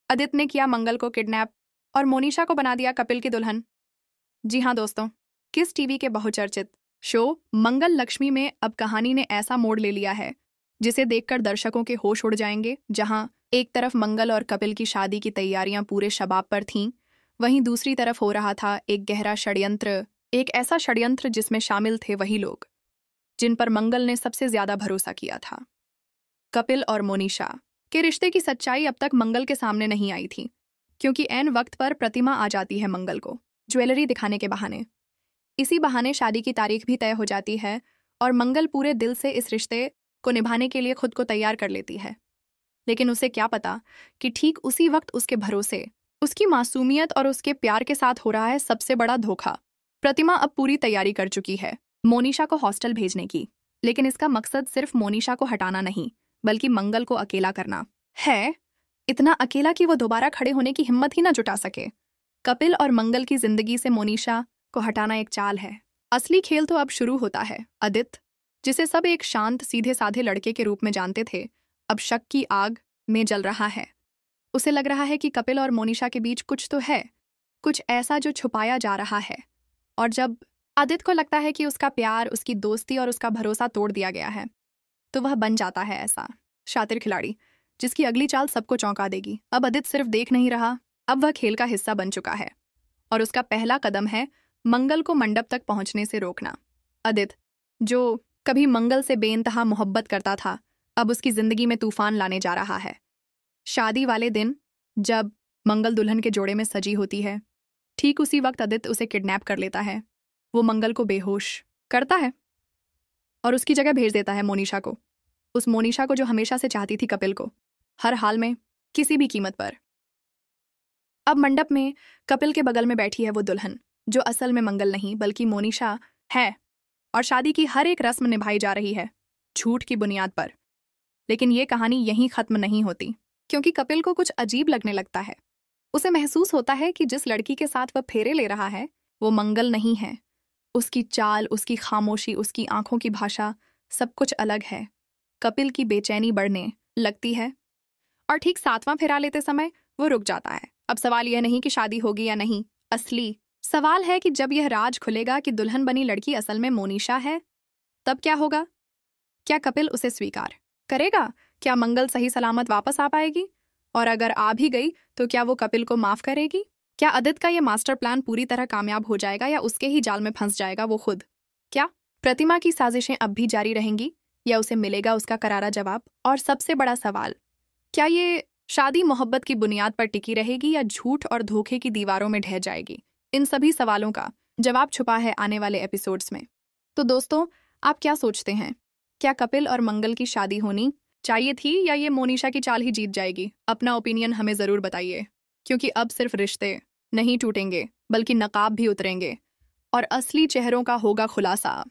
आदित्य ने किया मंगल को किडनैप और मोनिशा को बना दिया कपिल की दुल्हन। जी हाँ दोस्तों, किस टीवी के बहुचर्चित शो मंगल लक्ष्मी में अब कहानी ने ऐसा मोड़ ले लिया है जिसे देखकर दर्शकों के होश उड़ जाएंगे। जहां एक तरफ मंगल और कपिल की शादी की तैयारियां पूरे शबाब पर थीं, वहीं दूसरी तरफ हो रहा था एक गहरा षड्यंत्र, एक ऐसा षड्यंत्र जिसमें शामिल थे वही लोग जिन पर मंगल ने सबसे ज्यादा भरोसा किया था। कपिल और मोनिशा के रिश्ते की सच्चाई अब तक मंगल के सामने नहीं आई थी, क्योंकि ऐन वक्त पर प्रतिमा आ जाती है मंगल को ज्वेलरी दिखाने के बहाने। इसी बहाने शादी की तारीख भी तय हो जाती है और मंगल पूरे दिल से इस रिश्ते को निभाने के लिए खुद को तैयार कर लेती है। लेकिन उसे क्या पता कि ठीक उसी वक्त उसके भरोसे, उसकी मासूमियत और उसके प्यार के साथ हो रहा है सबसे बड़ा धोखा। प्रतिमा अब पूरी तैयारी कर चुकी है मोनिशा को हॉस्टल भेजने की, लेकिन इसका मकसद सिर्फ मोनिशा को हटाना नहीं बल्कि मंगल को अकेला करना है। इतना अकेला कि वो दोबारा खड़े होने की हिम्मत ही ना जुटा सके। कपिल और मंगल की जिंदगी से मोनिशा को हटाना एक चाल है। असली खेल तो अब शुरू होता है। आदित्य, जिसे सब एक शांत सीधे साधे लड़के के रूप में जानते थे, अब शक की आग में जल रहा है। उसे लग रहा है कि कपिल और मोनिशा के बीच कुछ तो है, कुछ ऐसा जो छुपाया जा रहा है। और जब आदित्य को लगता है कि उसका प्यार, उसकी दोस्ती और उसका भरोसा तोड़ दिया गया है, तो वह बन जाता है ऐसा शातिर खिलाड़ी जिसकी अगली चाल सबको चौंका देगी। अब आदित्य सिर्फ देख नहीं रहा, अब वह खेल का हिस्सा बन चुका है और उसका पहला कदम है मंगल को मंडप तक पहुंचने से रोकना। आदित्य, जो कभी मंगल से बेइंतहा मोहब्बत करता था, अब उसकी जिंदगी में तूफान लाने जा रहा है। शादी वाले दिन जब मंगल दुल्हन के जोड़े में सजी होती है, ठीक उसी वक्त आदित्य उसे किडनैप कर लेता है। वो मंगल को बेहोश करता है और उसकी जगह भेज देता है मोनिशा को, उस मोनिशा को जो हमेशा से चाहती थी कपिल को, हर हाल में, किसी भी कीमत पर। अब मंडप में कपिल के बगल में बैठी है वो दुल्हन जो असल में मंगल नहीं बल्कि मोनिशा है, और शादी की हर एक रस्म निभाई जा रही है झूठ की बुनियाद पर। लेकिन ये कहानी यहीं खत्म नहीं होती, क्योंकि कपिल को कुछ अजीब लगने लगता है। उसे महसूस होता है कि जिस लड़की के साथ वह फेरे ले रहा है वो मंगल नहीं है। उसकी चाल, उसकी खामोशी, उसकी आंखों की भाषा, सब कुछ अलग है। कपिल की बेचैनी बढ़ने लगती है और ठीक 7वां फेरा लेते समय वो रुक जाता है। अब सवाल यह नहीं कि शादी होगी या नहीं, असली सवाल है कि जब यह राज खुलेगा कि दुल्हन बनी लड़की असल में मोनिशा है, तब क्या होगा? क्या कपिल उसे स्वीकार करेगा? क्या मंगल सही सलामत वापस आ पाएगी? और अगर आ भी गई तो क्या वो कपिल को माफ करेगी? क्या आदित्य का यह मास्टर प्लान पूरी तरह कामयाब हो जाएगा या उसके ही जाल में फंस जाएगा वो खुद? क्या प्रतिमा की साजिशें अब भी जारी रहेंगी या उसे मिलेगा उसका करारा जवाब? और सबसे बड़ा सवाल, क्या ये शादी मोहब्बत की बुनियाद पर टिकी रहेगी या झूठ और धोखे की दीवारों में ढह जाएगी? इन सभी सवालों का जवाब छुपा है आने वाले एपिसोड्स में। तो दोस्तों, आप क्या सोचते हैं? क्या कपिल और मंगल की शादी होनी चाहिए थी या ये मोनिशा की चाल ही जीत जाएगी? अपना ओपिनियन हमें ज़रूर बताइए, क्योंकि अब सिर्फ रिश्ते नहीं टूटेंगे बल्कि नकाब भी उतरेंगे और असली चेहरों का होगा खुलासा।